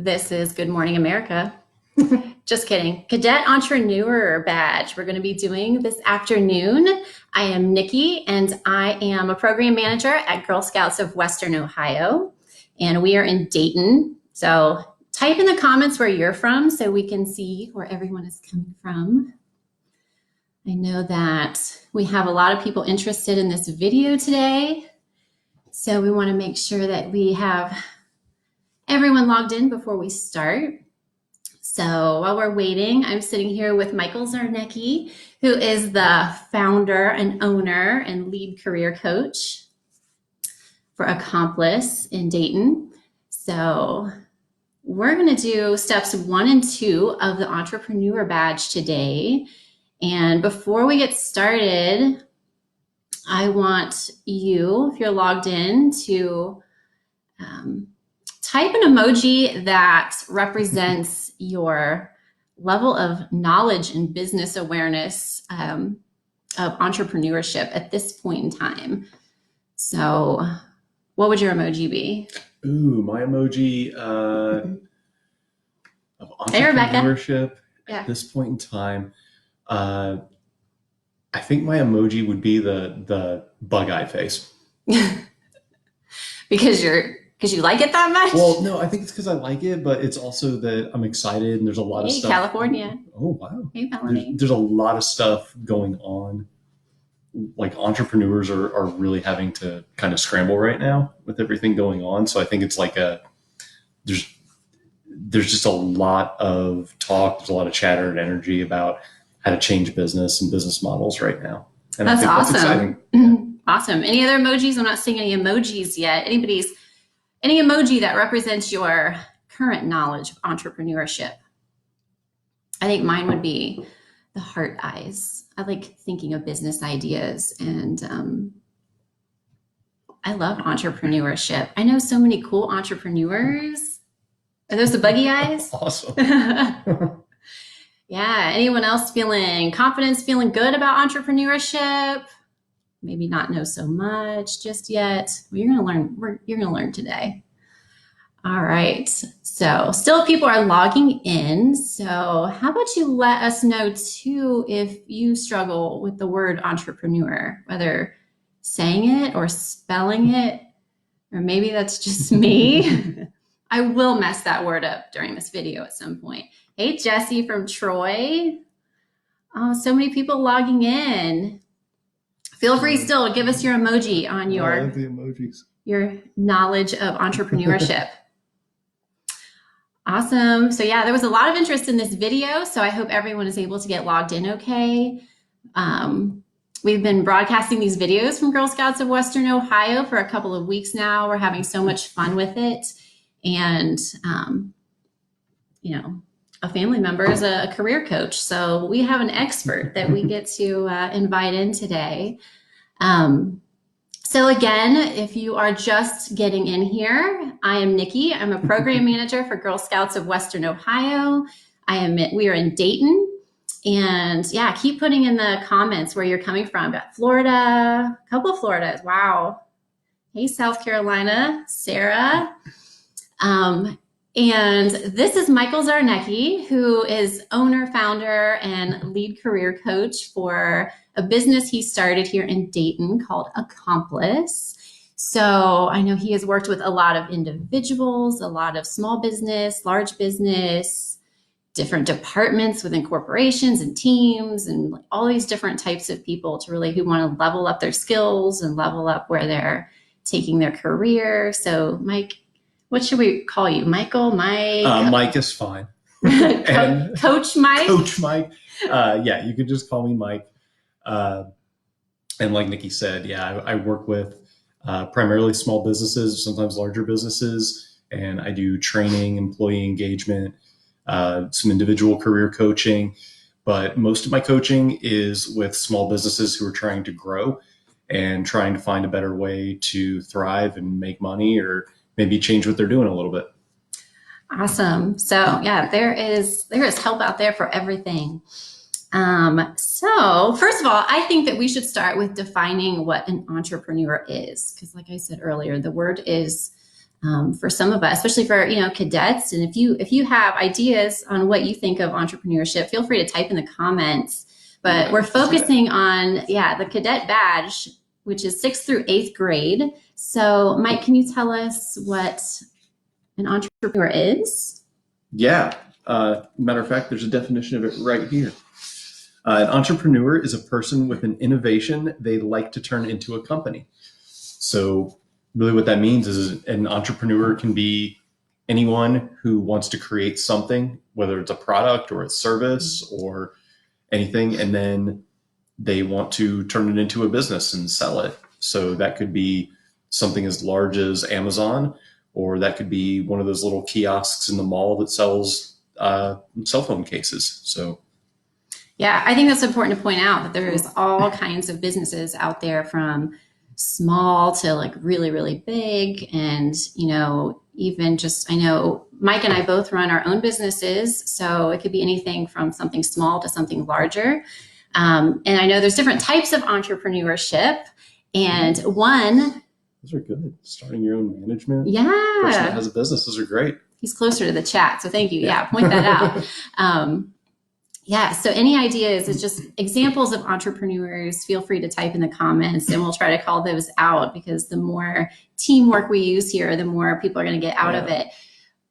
This is Good Morning America. Just kidding. Cadet Entrepreneur Badge. We're going to be doing this afternoon. I am Nikki, and I am a program manager at Girl Scouts of Western Ohio, and we are in Dayton. So type in the comments where you're from so we can see where everyone is coming from. I know that we have a lot of people interested in this video today, so we want to make sure that we have everyone logged in before we start. So while we're waiting, I'm sitting here with Michael Czarnecki, who is the founder and owner and lead career coach for Accomplice in Dayton. So we're going to do steps 1 and 2 of the Entrepreneur Badge today. And before we get started, I want you, if you're logged in, to type an emoji that represents your level of knowledge and business awareness of entrepreneurship at this point in time. So what would your emoji be? Ooh, my emoji of Hey, entrepreneurship Yeah. at this point in time. I think my emoji would be the bug eye face. Because you like it that much? Well, no, I think it's because I like it, but it's also that I'm excited and there's a lot of stuff. California. Oh, wow. Hey, Melanie. There's a lot of stuff going on. Like entrepreneurs are really having to kind of scramble right now with everything going on. So I think it's like there's just a lot of talk, there's a lot of chatter and energy about how to change business and business models right now. And That's I think awesome. That's exciting. Awesome. Any other emojis? I'm not seeing any emojis yet. Any emoji that represents your current knowledge of entrepreneurship? I think mine would be the heart eyes. I like thinking of business ideas, and I love entrepreneurship. I know so many cool entrepreneurs. Are those the buggy eyes? Awesome. Yeah. Anyone else feeling confidence, feeling good about entrepreneurship? Maybe not know so much just yet. Well, you're going to learn today. All right. So still people are logging in. So how about you let us know too if you struggle with the word entrepreneur, whether saying it or spelling it, or maybe that's just me. I will mess that word up during this video at some point. Hey, Jesse from Troy. Oh, so many people logging in. Feel free still to give us your emoji on I love the emojis. your knowledge of entrepreneurship. Awesome. So yeah, there was a lot of interest in this video, so I hope everyone is able to get logged in okay. We've been broadcasting these videos from Girl Scouts of Western Ohio for a couple of weeks now. We're having so much fun with it. And, a family member is a career coach. So we have an expert that we get to invite in today. So again, if you are just getting in here, I am Nikki. I'm a program manager for Girl Scouts of Western Ohio. We are in Dayton. And yeah, keep putting in the comments where you're coming from. Got Florida, a couple of Floridas. Wow. Hey, South Carolina, Sarah. And this is Michael Czarnecki, who is owner, founder, and lead career coach for a business he started here in Dayton called Accomplice. So I know he has worked with a lot of individuals, a lot of small business, large business, different departments within corporations and teams, and all these different types of people who want to level up their skills and level up where they're taking their career. So Mike, what should we call you? Michael, Mike? Mike is fine. Coach Mike? Coach Mike. Yeah, you could just call me Mike. And like Nikki said, yeah, I work with primarily small businesses, sometimes larger businesses, and I do training, employee engagement, some individual career coaching. But most of my coaching is with small businesses who are trying to grow and trying to find a better way to thrive and make money, or maybe change what they're doing a little bit. Awesome. So yeah, there is help out there for everything. So first of all, I think that we should start with defining what an entrepreneur is, because like I said earlier, the word is for some of us, especially for, cadets. And if you have ideas on what you think of entrepreneurship, feel free to type in the comments. But we're focusing on, the cadet badge, which is 6th through 8th grade. So Mike, can you tell us what an entrepreneur is? Yeah. Matter of fact, there's a definition of it right here. An entrepreneur is a person with an innovation they like to turn into a company. So really what that means is an entrepreneur can be anyone who wants to create something, whether it's a product or a service or anything, and then they want to turn it into a business and sell it. So that could be something as large as Amazon, or that could be one of those little kiosks in the mall that sells cell phone cases. So yeah, I think that's important to point out that there's all kinds of businesses out there, from small to like really, really big. And, even just, I know Mike and I both run our own businesses. So it could be anything from something small to something larger. And I know there's different types of entrepreneurship. And one. Those are good. Starting your own management. Yeah. Person that has a business. Those are great. He's closer to the chat. So thank you. Yeah, point that out. So any ideas is just examples of entrepreneurs, feel free to type in the comments and we'll try to call those out, because the more teamwork we use here, the more people are going to get out of it.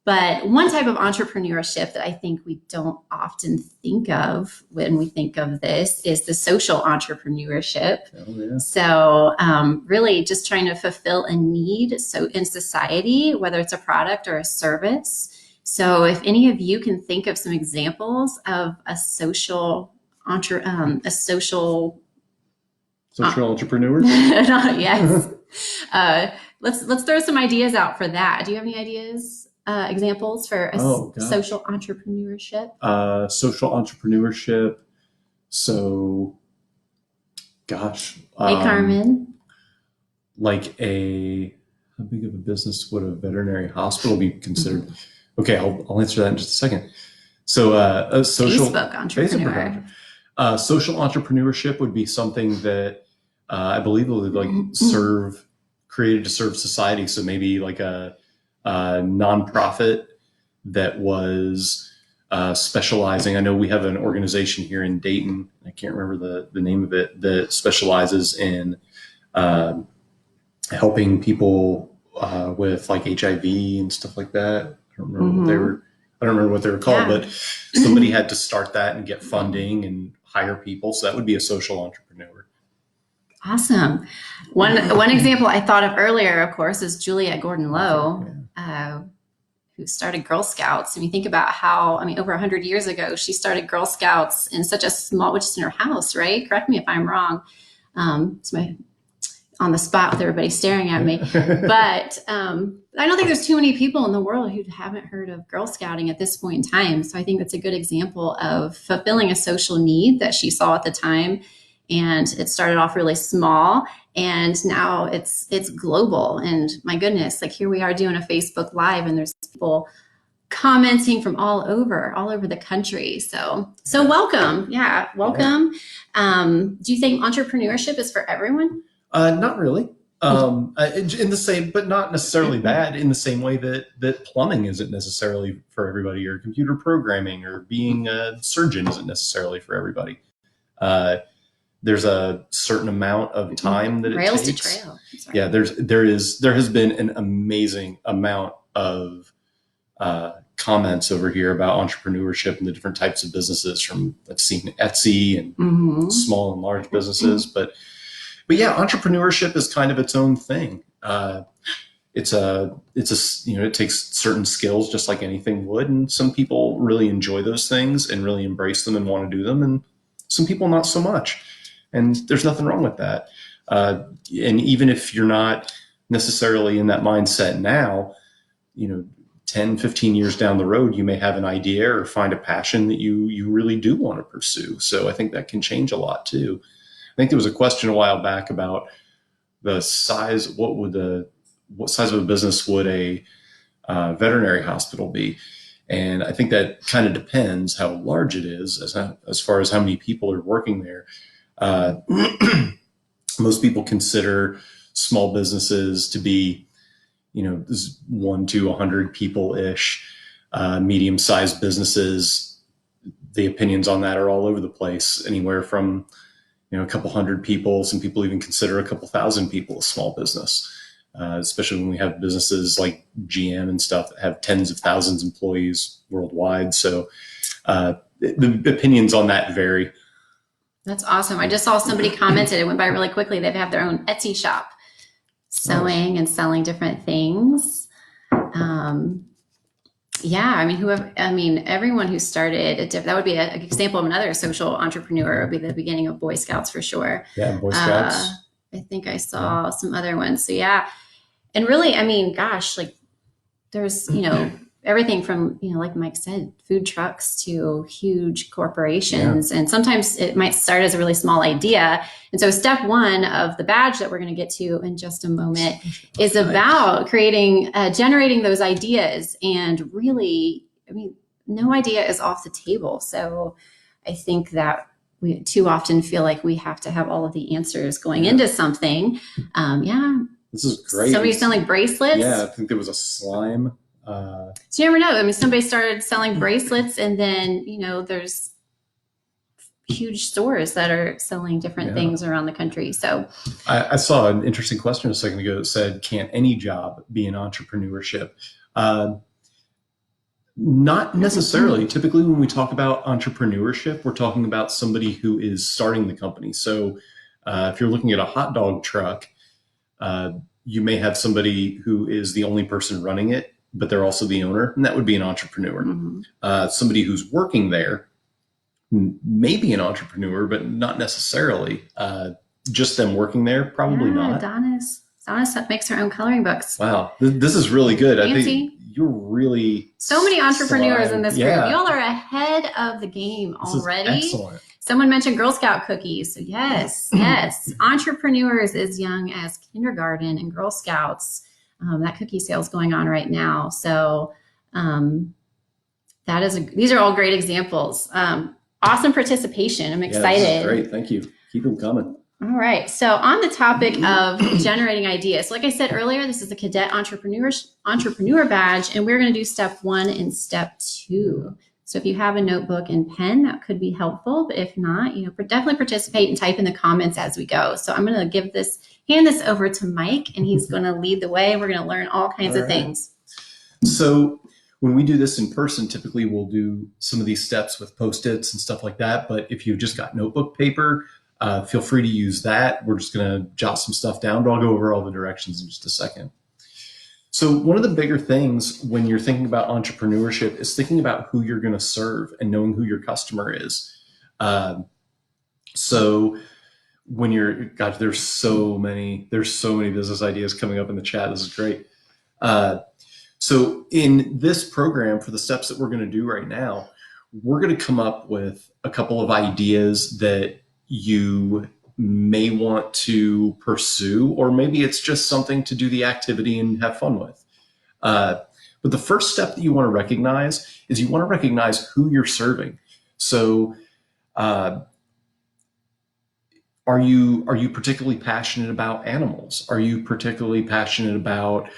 But one type of entrepreneurship that I think we don't often think of when we think of this is the social entrepreneurship. Oh, yeah. So really just trying to fulfill a need in society, whether it's a product or a service. So if any of you can think of some examples of a social entrepreneur. Yes. Let's throw some ideas out for that. Do you have any ideas, examples for social entrepreneurship? Social entrepreneurship. So, gosh. Hey, Carmen. Like how big of a business would a veterinary hospital be considered? Okay, I'll answer that in just a second. So a social Facebook entrepreneur. Social entrepreneurship would be something that I believe would created to serve society. So maybe like a nonprofit that was specializing. I know we have an organization here in Dayton. I can't remember the name of it, that specializes in helping people with like HIV and stuff like that. I don't remember what they were called, but somebody had to start that and get funding and hire people. So that would be a social entrepreneur. Awesome. One example I thought of earlier, of course, is Juliette Gordon-Lowe, who started Girl Scouts. And you think about how, over 100 years ago, she started Girl Scouts in such a small, which is in her house, right? Correct me if I'm wrong. It's on the spot with everybody staring at me. But I don't think there's too many people in the world who haven't heard of Girl Scouting at this point in time. So I think that's a good example of fulfilling a social need that she saw at the time. And it started off really small, and now it's global. And my goodness, like here we are doing a Facebook Live, and there's people commenting from all over the country. So welcome. Yeah, welcome. Do you think entrepreneurship is for everyone? Not really. In the same, but not necessarily bad, in the same way that plumbing isn't necessarily for everybody, or computer programming or being a surgeon isn't necessarily for everybody. There's a certain amount of time that it Rails takes. to trail. Yeah, there has been an amazing amount of comments over here about entrepreneurship and the different types of businesses. I've seen Etsy and small and large businesses, but yeah, entrepreneurship is kind of its own thing. It takes certain skills just like anything would, and some people really enjoy those things and really embrace them and want to do them, and some people not so much. And there's nothing wrong with that. And even if you're not necessarily in that mindset now, 10, 15 years down the road, you may have an idea or find a passion that you really do want to pursue. So I think that can change a lot too. I think there was a question a while back about the size. What size of a business would a veterinary hospital be? And I think that kind of depends how large it is, as far as how many people are working there. Most people consider small businesses to be, there's 1 to 100 people ish, medium-sized businesses. The opinions on that are all over the place, anywhere from a couple hundred people. Some people even consider a couple thousand people a small business, especially when we have businesses like GM and stuff that have tens of thousands of employees worldwide. So the opinions on that vary. That's awesome. I just saw somebody commented, it went by really quickly. They have their own Etsy shop, sewing and selling different things. Everyone who started that would be an example of another social entrepreneur. Would be the beginning of Boy Scouts for sure. Yeah, Boy Scouts. I think I saw some other ones. So yeah, and really, there's everything from like Mike said, food trucks to huge corporations, and sometimes it might start as a really small idea. And so step one of the badge that we're going to get to in just a moment is about generating those ideas. And really, no idea is off the table. So I think that we too often feel like we have to have all of the answers going into something. This is great. Somebody's selling bracelets. Yeah, I think there was a slime. So you never know. Somebody started selling bracelets, and then, there's huge stores that are selling different things around the country. So I saw an interesting question a second ago that said, can any job be an entrepreneurship? Not necessarily. Typically, when we talk about entrepreneurship, we're talking about somebody who is starting the company. So if you're looking at a hot dog truck, you may have somebody who is the only person running it, but they're also the owner, and that would be an entrepreneur. Mm-hmm. Somebody who's working there may be an entrepreneur, but not necessarily. Just them working there, probably not. Adonis makes her own coloring books. Wow, this is really good. Fancy. I think you're really so many entrepreneurs in this group. Y'all are ahead of the game already. This is excellent. Someone mentioned Girl Scout cookies. So yes, entrepreneurs as young as kindergarten and Girl Scouts. That cookie sale is going on right now. So these are all great examples. Awesome participation. I'm excited. This is great. Thank you. Keep them coming. All right. So on the topic of generating ideas, like I said earlier, this is the Cadette Entrepreneur Badge, and we're going to do step 1 and step 2. So if you have a notebook and pen, that could be helpful. But if not, definitely participate and type in the comments as we go. So I'm going to hand this over to Mike, and he's going to lead the way. We're going to learn all kinds of things. So when we do this in person, typically we'll do some of these steps with Post-its and stuff like that. But if you've just got notebook paper, feel free to use that. We're just going to jot some stuff down, but I'll go over all the directions in just a second. So one of the bigger things when you're thinking about entrepreneurship is thinking about who you're going to serve and knowing who your customer is. So when there's so many business ideas coming up in the chat. This is great. So in this program, for the steps that we're going to do right now, we're going to come up with a couple of ideas that you may want to pursue, or maybe it's just something to do the activity and have fun with. But the first step that you want to recognize is you want to recognize who you're serving. So are you particularly passionate about animals? Are you particularly passionate about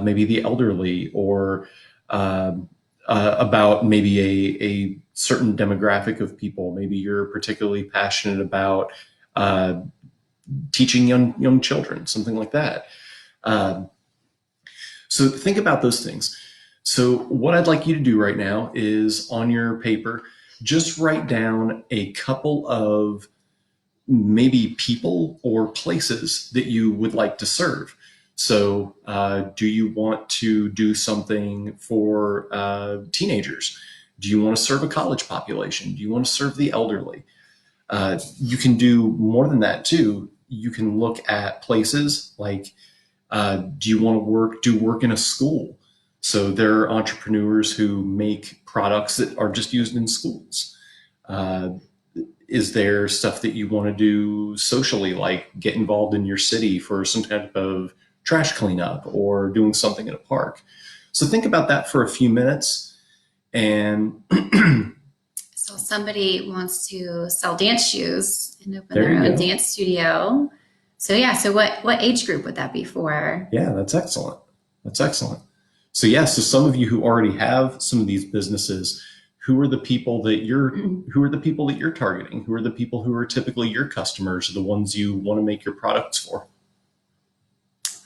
maybe the elderly, or about maybe a certain demographic of people? Maybe you're particularly passionate about teaching young children, something like that. So think about those things. So what I'd like you to do right now is, on your paper, just write down a couple of maybe people or places that you would like to serve. So do you want to do something for teenagers? Do you want to serve a college population? Do you want to serve the elderly? You can do more than that too. You can look at places like, do you want to do work in a school? So there are entrepreneurs who make products that are just used in schools. Is there stuff that you want to do socially, like get involved in your city for some type of trash cleanup or doing something in a park? So think about that for a few minutes. And so somebody wants to sell dance shoes and open their own dance studio. So yeah, so what age group would that be for? Yeah, that's excellent. That's excellent. So yeah, so some of you who already have some of these businesses, who are the people that you're targeting? Who are the people who are typically your customers, the ones you want to make your products for?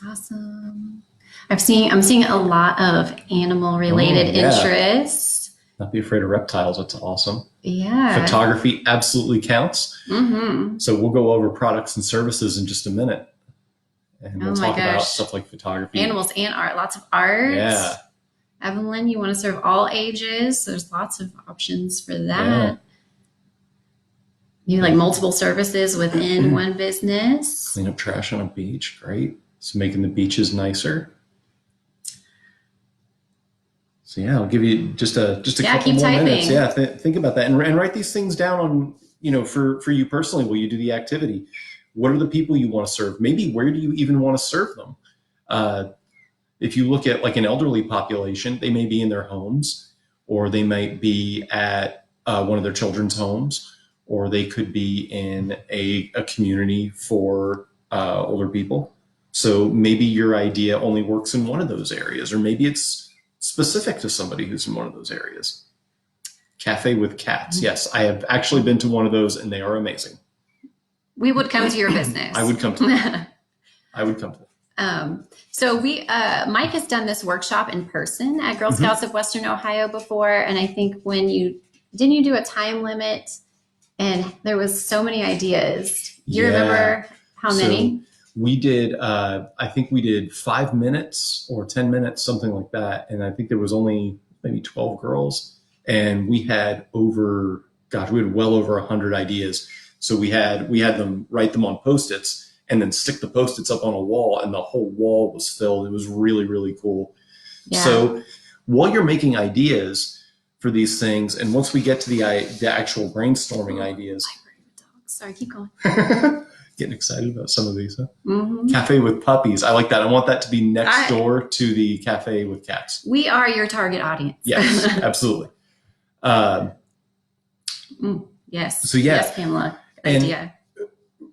Awesome. I'm seeing a lot of animal related interests. Not be afraid of reptiles. That's awesome. Yeah. Photography absolutely counts. Mm-hmm. So we'll go over products and services in just a minute. And we'll talk about stuff like photography. Animals and art. Lots of art. Yeah. Evelyn, you want to serve all ages. There's lots of options for that. Yeah. You like multiple services within one business. Clean up trash on a beach. Great. So making the beaches nicer. So yeah, I'll give you just a couple more minutes. Yeah, think about that and write these things down on, for you personally, will you do the activity? What are the people you want to serve? Maybe where do you even want to serve them? If you look at like an elderly population, they may be in their homes, or they might be at one of their children's homes, or they could be in a community for older people. So maybe your idea only works in one of those areas, or maybe it's specific to somebody who's in one of those areas. Cafe with cats. Yes, I have actually been to one of those, and they are amazing. We would come to your business. I would come to that. I would come to that. So Mike has done this workshop in person at Girl Scouts of Western Ohio before. And I think didn't you do a time limit? And there was so many ideas. Do you remember how many? So we did, I think we did 5 minutes or 10 minutes, something like that. And I think there was only maybe 12 girls. And we had well over 100 ideas. So we had them write them on Post-its and then stick the Post-its up on a wall, and the whole wall was filled. It was really, really cool. Yeah. So while you're making ideas for these things, and once we get to the actual brainstorming ideas. Sorry, keep going. Getting excited about some of these, huh? Mm-hmm. Cafe with puppies. I like that. I want that to be next door to the cafe with cats. We are your target audience. Yes, absolutely. Yes. So yeah. Yes, Pamela. Idea.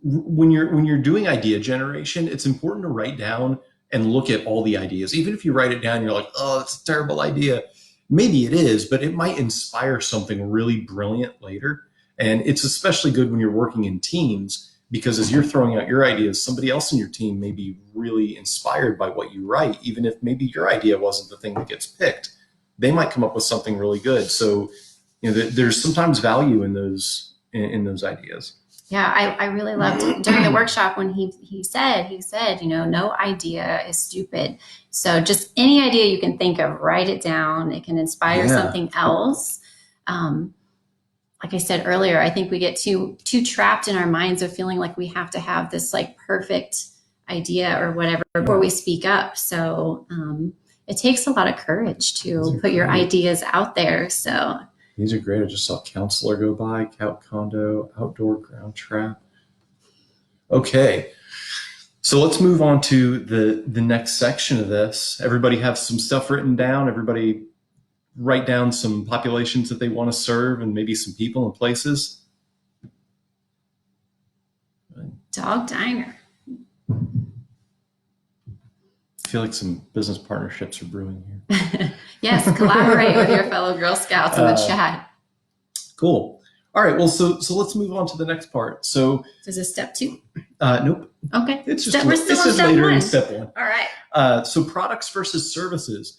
When you're doing idea generation, it's important to write down and look at all the ideas. Even if you write it down, you're like, oh, that's a terrible idea. Maybe it is, but it might inspire something really brilliant later. And it's especially good when you're working in teams, because as you're throwing out your ideas, somebody else in your team may be really inspired by what you write. Even if maybe your idea wasn't the thing that gets picked, they might come up with something really good. So, there's sometimes value in those ideas. Yeah, I really loved during the workshop when he said, no idea is stupid. So just any idea you can think of, write it down. It can inspire something else. Like I said earlier, I think we get too trapped in our minds of feeling like we have to have this like perfect idea or whatever before we speak up. So it takes a lot of courage to put your ideas out there. So these are great. I just saw counselor go by, couch condo, outdoor ground trap. Okay. So let's move on to the next section of this. Everybody have some stuff written down. Everybody write down some populations that they want to serve and maybe some people and places. Dog diner. I feel like some business partnerships are brewing here. Yes, collaborate with your fellow Girl Scouts in the chat. Cool. All right. Well, so let's move on to the next part. So is this step 2? Nope. Okay. It's just later in step 1. All right. So products versus services.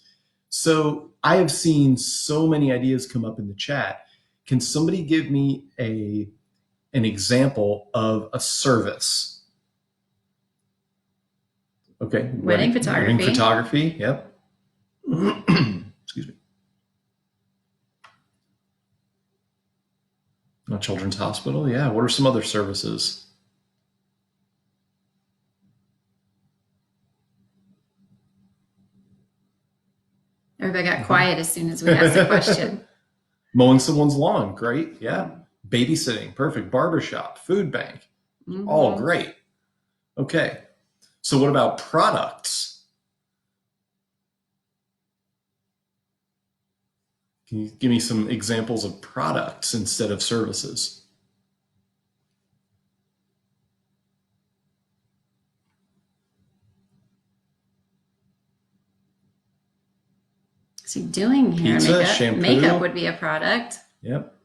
So I have seen so many ideas come up in the chat. Can somebody give me an example of a service? Okay. Wedding photography. Wedding photography. Yep. Excuse me. A children's hospital. Yeah. What are some other services? Everybody got quiet as soon as we asked the question. Mowing someone's lawn. Great. Yeah. Babysitting. Perfect. Barbershop. Food bank. Mm-hmm. All great. Okay. So what about products? Can you give me some examples of products instead of services? What's he doing here? Pizza, Makeup. shampoo. Makeup would be a product. Yep.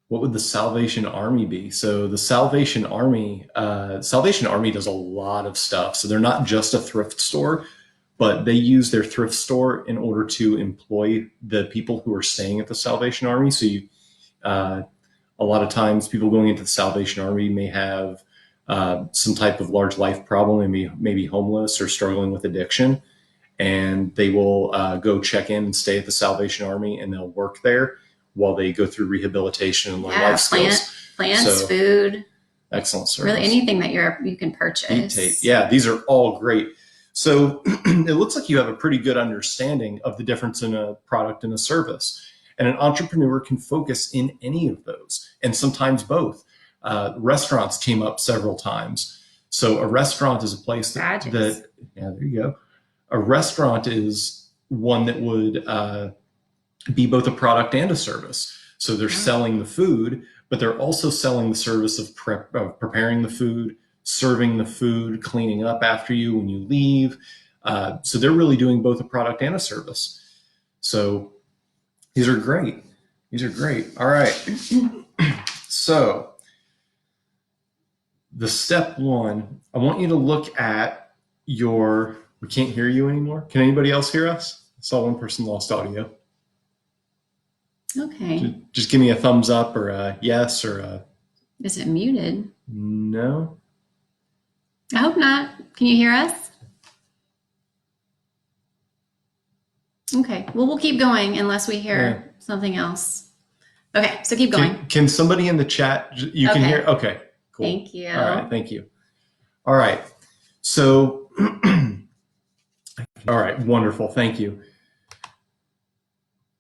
What would the Salvation Army be? So the Salvation Army does a lot of stuff. So they're not just a thrift store, but they use their thrift store in order to employ the people who are staying at the Salvation Army. So a lot of times people going into the Salvation Army may have some type of large life problem, maybe homeless or struggling with addiction. And they will go check in and stay at the Salvation Army, and they'll work there while they go through rehabilitation and learn life skills. Plants, food. Excellent service. Really anything that you can purchase. Yeah, these are all great. So it looks like you have a pretty good understanding of the difference in a product and a service. And an entrepreneur can focus in any of those, and sometimes both. Restaurants came up several times. So a restaurant is a place that yeah, there you go. A restaurant is one that would be both a product and a service. So they're selling the food, but they're also selling the service of preparing the food, serving the food, cleaning up after you when you leave. So they're really doing both a product and a service. So these are great. All right. So the step one, I want you to look at we can't hear you anymore. Can anybody else hear us? I saw one person lost audio. Okay. Just give me a thumbs up or a yes or a... Is it muted? No. I hope not. Can you hear us? Okay. Well, we'll keep going unless we hear something else. Okay. So keep going. Can somebody in the chat, you can hear? Okay. Cool. Thank you. All right. Thank you. All right. So, all right. Wonderful. Thank you.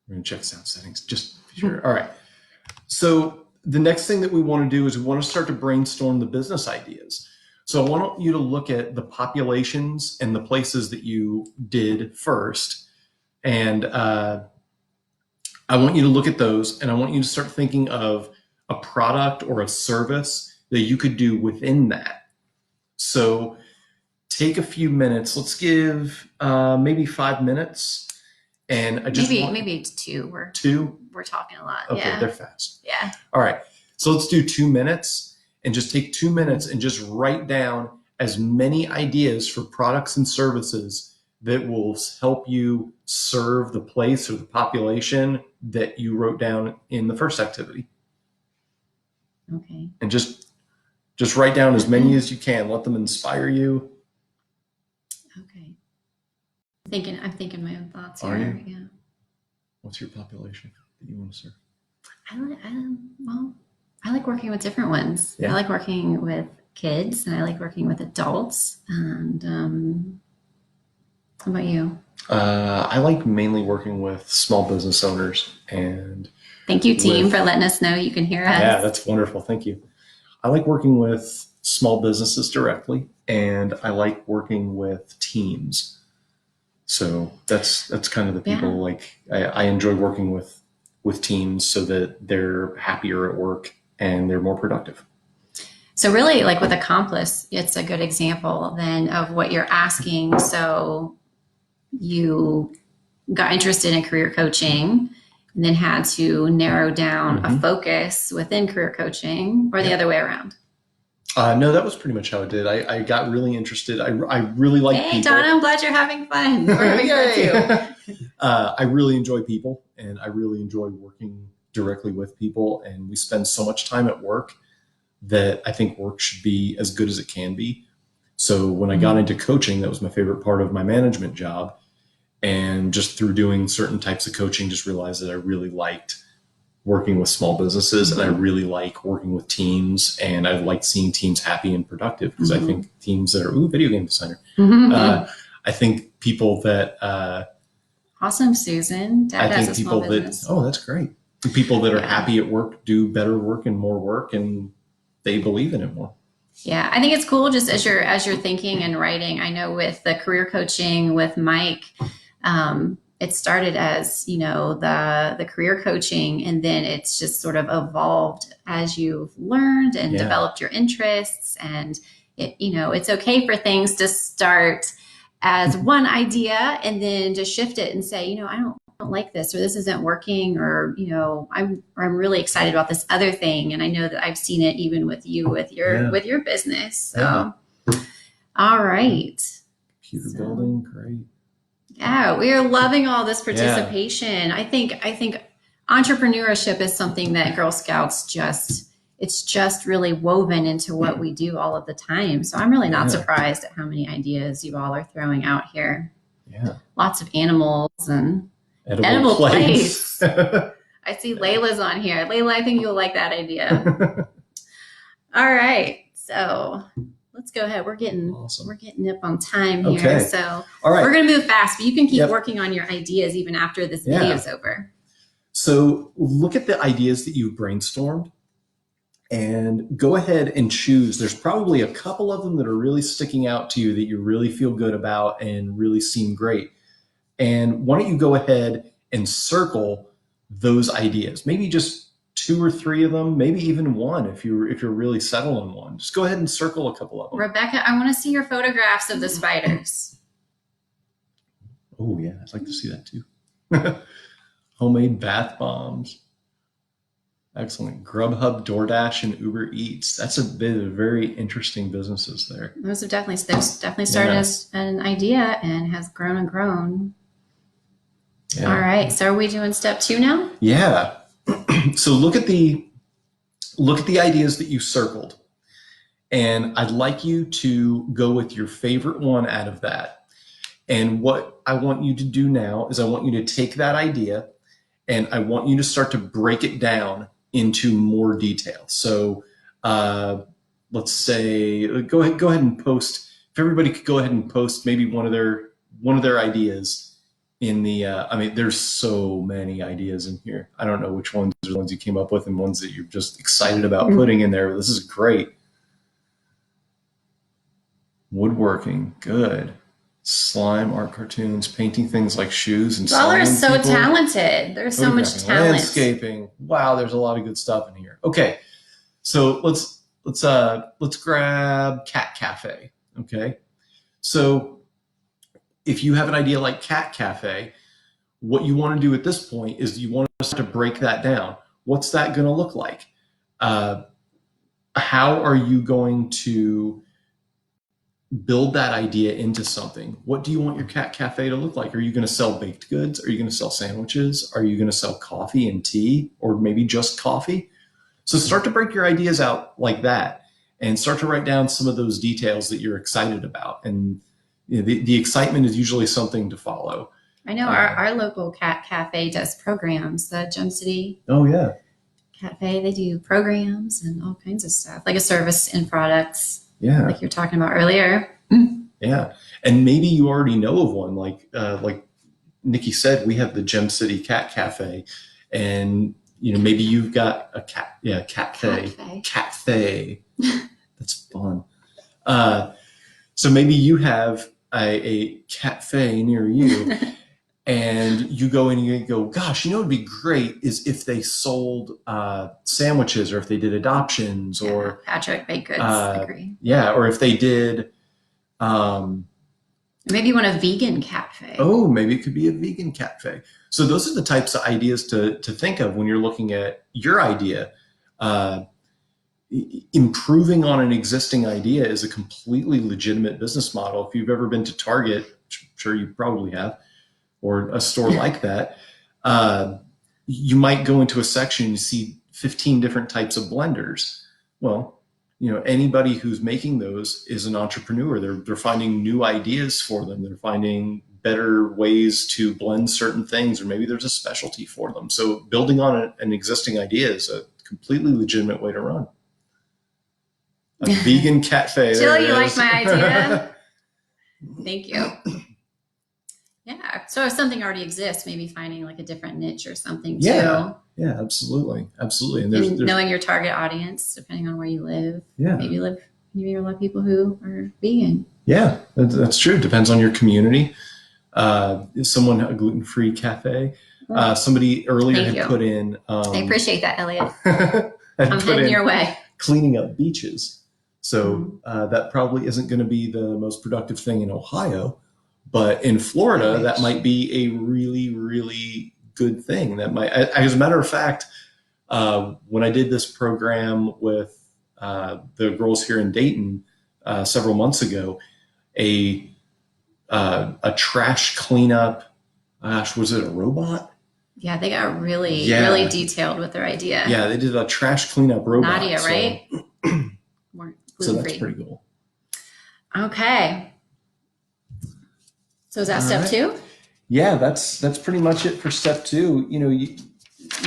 We're going to check sound settings just to be sure. All right. So the next thing that we want to do is we want to start to brainstorm the business ideas. So I want you to look at the populations and the places that you did first. And I want you to look at those, and I want you to start thinking of a product or a service that you could do within that. So take a few minutes. Let's give maybe 5 minutes. And I just maybe it's 2. We're talking a lot. Okay, they're fast. Yeah. All right. So let's do 2 minutes, and just take 2 minutes and just write down as many ideas for products and services that will help you serve the place or the population that you wrote down in the first activity. Okay. And just write down as many as you can. Let them inspire you. Okay. I'm thinking my own thoughts Are here. you? Yeah. What's your population that you want to serve? I like working with different ones. Yeah. I like working with kids, and I like working with adults. And how about you? I like mainly working with small business owners. And thank you, team, for letting us know you can hear us. Yeah, that's wonderful. Thank you. I like working with small businesses directly, and I like working with teams. So that's kind of the people I enjoy working with teams so that they're happier at work and they're more productive. So really, like with Accomplice, it's a good example then of what you're asking. So you got interested in career coaching and then had to narrow down a focus within career coaching, or the other way around. No, that was pretty much how it did. I got really interested. I really like people. Hey, Donna, I'm glad you're having fun. We're having fun too. I really enjoy people, and I really enjoy working directly with people. And we spend so much time at work that I think work should be as good as it can be. So when I got into coaching, that was my favorite part of my management job. And just through doing certain types of coaching, just realized that I really liked working with small businesses, and I really like working with teams, and I like seeing teams happy and productive, because I think teams that are video game designer. I think people that awesome, Susan. Dad has a small business. That's great. People that are happy at work do better work and more work, and they believe in it more. Yeah, I think it's cool just as you're thinking and writing. I know with the career coaching with Mike, it started as, the career coaching, and then it's just sort of evolved as you've learned and developed your interests. And it's okay for things to start as one idea and then just shift it and say, I don't like this, or this isn't working, or I'm really excited about this other thing, and I know that I've seen it even with you with your business. So all right, computer building, great. Yeah, we are loving all this participation. I think entrepreneurship is something that Girl Scouts it's just really woven into what we do all of the time. So I'm really not surprised at how many ideas you all are throwing out here. Yeah. Lots of animals and edible plates. I see Layla's on here. Layla, I think you'll like that idea. All right. So let's go ahead. We're getting up on time here. Okay. So all right, we're going to move fast, but you can keep working on your ideas even after this video is over. So look at the ideas that you brainstormed and go ahead and choose. There's probably a couple of them that are really sticking out to you that you really feel good about and really seem great. And why don't you go ahead and circle those ideas? Maybe just 2 or 3 of them, maybe even one if you're really settled on one. Just go ahead and circle a couple of them. Rebecca, I want to see your photographs of the spiders. Oh yeah, I'd like to see that too. Homemade bath bombs. Excellent. Grubhub, DoorDash, and Uber Eats. That's a bit of very interesting businesses there. Those definitely started as an idea and has grown and grown. Yeah. All right. So are we doing step 2 now? Yeah. So look at the ideas that you circled, and I'd like you to go with your favorite one out of that. And what I want you to do now is I want you to take that idea and I want you to start to break it down into more detail. So let's say go ahead and post. If everybody could go ahead and post maybe one of their ideas in the there's so many ideas in here. I don't know which ones are the ones you came up with and ones that you're just excited about putting in there. This is great. Woodworking, good. Slime, art, cartoons, painting things like shoes and y'all are so talented. There's so much talent. Landscaping. Wow, there's a lot of good stuff in here. Okay, so let's grab Cat Cafe. Okay, so if you have an idea like Cat Cafe, what you want to do at this point is you want to start to break that down. What's that going to look like? How are you going to build that idea into something? What do you want your Cat Cafe to look like? Are you going to sell baked goods? Are you going to sell sandwiches? Are you going to sell coffee and tea, or maybe just coffee? So start to break your ideas out like that and start to write down some of those details that you're excited about. And the excitement is usually something to follow. I know our local cat cafe does programs. The Gem City Cafe, they do programs and all kinds of stuff, like a service and products. Yeah, like you're talking about earlier. Yeah, and maybe you already know of one. Like Nikki said, we have the Gem City Cat Cafe, and maybe you've got a cat. Yeah, Cafe. That's fun. So maybe you have a cafe near you, and you go in and you go, gosh, it'd be great is if they sold sandwiches, or if they did adoptions, or Patrick baked goods. Agree. Yeah, or if they did. Maybe you want a vegan cafe. Oh, maybe it could be a vegan cafe. So those are the types of ideas to think of when you're looking at your idea. Improving on an existing idea is a completely legitimate business model. If you've ever been to Target, which I'm sure you probably have, or a store like that, you might go into a section and see 15 different types of blenders. Well, anybody who's making those is an entrepreneur. They're finding new ideas for them. They're finding better ways to blend certain things, or maybe there's a specialty for them. So building on an existing idea is a completely legitimate way to run. A vegan cafe. Jill, you like my idea? Thank you. Yeah. So if something already exists, maybe finding like a different niche or something too. Yeah, absolutely. And there's knowing your target audience, depending on where you live. Yeah. Maybe you love people who are vegan. Yeah, that's true. Depends on your community. Is someone a gluten-free cafe? Somebody earlier had put in. I appreciate that, Elliot. I'm heading your way. Cleaning up beaches. So that probably isn't going to be the most productive thing in Ohio, But in Florida, Right. that might be a really, really good thing. That might, as a matter of fact, when I did this program with the girls here in Dayton several months ago, a trash cleanup. Gosh, was it a robot? Yeah, they got really detailed with their idea. Yeah, they did a trash cleanup robot. Nadia, right? More So that's gluten-free. pretty cool. Okay. So is that step 2? Yeah, that's pretty much it for step 2. You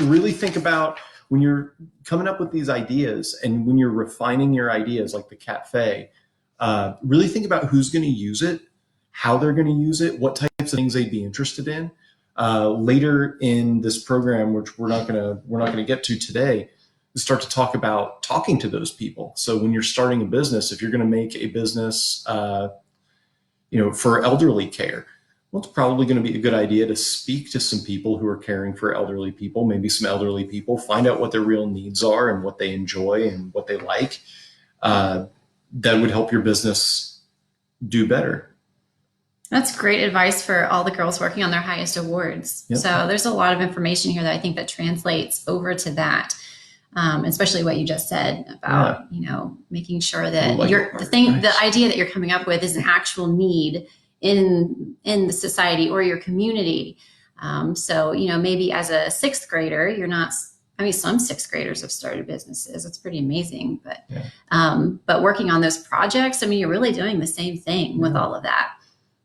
really think about when you're coming up with these ideas and when you're refining your ideas, like the cafe, really think about who's going to use it, how they're going to use it, what types of things they'd be interested in. Later in this program, which we're not going to get to today, we start to talk about talking to those people. So when you're starting a business, if you're going to make a business, for elderly care, well, it's probably going to be a good idea to speak to some people who are caring for elderly people, maybe some elderly people, find out what their real needs are and what they enjoy and what they like. That would help your business do better. That's great advice for all the girls working on their highest awards. Yep. So there's a lot of information here that I think that translates over to that, especially what you just said about, making sure that the idea that you're coming up with is an actual need in the society or your community. So, maybe as a 6th grader, you're not, some 6th graders have started businesses. It's pretty amazing, but working on those projects, you're really doing the same thing with all of that.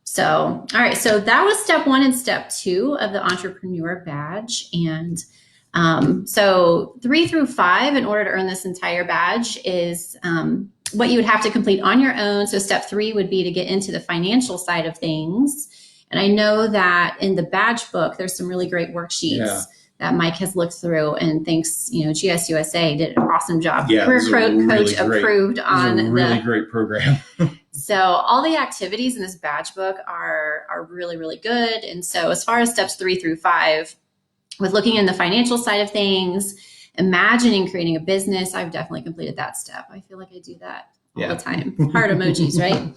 So, all right. So that was step 1 and step 2 of the Entrepreneur Badge. And so 3 through 5, in order to earn this entire badge, is what you would have to complete on your own. So step 3 would be to get into the financial side of things. And I know that in the badge book, there's some really great worksheets that Mike has looked through and thinks, GSUSA did an awesome job. Yeah, Career Coach approved on a really great program. So all the activities in this badge book are really, really good. And so as far as steps 3 through 5, with looking in the financial side of things, imagining creating a business, I've definitely completed that step. I feel like I do that all the time. Heart emojis, right?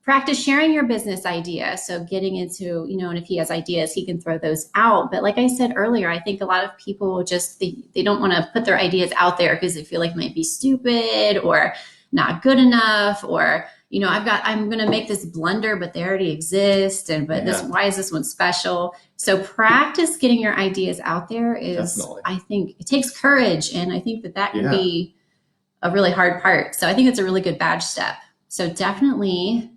Practice sharing your business idea. So getting into, and if he has ideas, he can throw those out. But like I said earlier, I think a lot of people just, they don't want to put their ideas out there because they feel like it might be stupid or not good enough, or, I'm going to make this blender, but they already exist. Why is this one special? So practice getting your ideas out there is, definitely. I think it takes courage. And I think that can be a really hard part. So I think it's a really good badge step. So definitely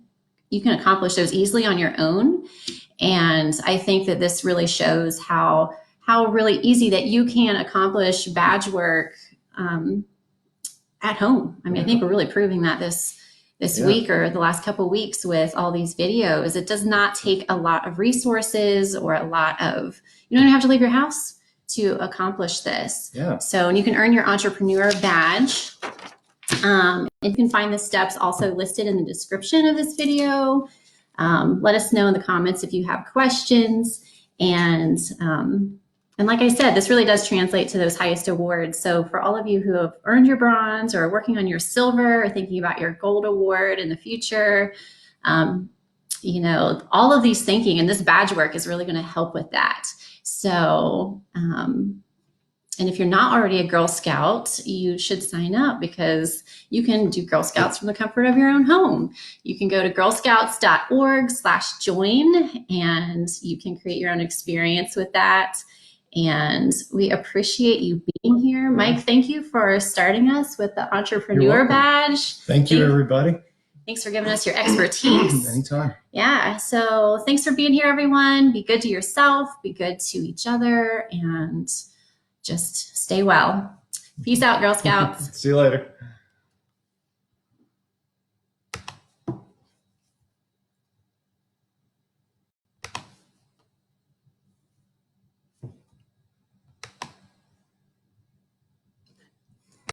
you can accomplish those easily on your own. And I think that this really shows how really easy that you can accomplish badge work at home. I think we're really proving that this week or the last couple of weeks with all these videos. It does not take a lot of resources or a lot of, you don't have to leave your house to accomplish this. Yeah. So, and you can earn your entrepreneur badge. And you can find the steps also listed in the description of this video. Let us know in the comments if you have questions. And like I said, this really does translate to those highest awards. So for all of you who have earned your bronze or are working on your silver or thinking about your gold award in the future, all of these thinking and this badge work is really going to help with that. So, and if you're not already a Girl Scout, you should sign up because you can do Girl Scouts from the comfort of your own home. You can go to girlscouts.org/join and you can create your own experience with that. And we appreciate you being here. Mike, thank you for starting us with the Entrepreneur Badge. Thank you, everybody. Thanks for giving us your expertise. Anytime. Yeah. So thanks for being here, everyone. Be good to yourself, be good to each other, and just stay well. Peace out, Girl Scouts. See you later.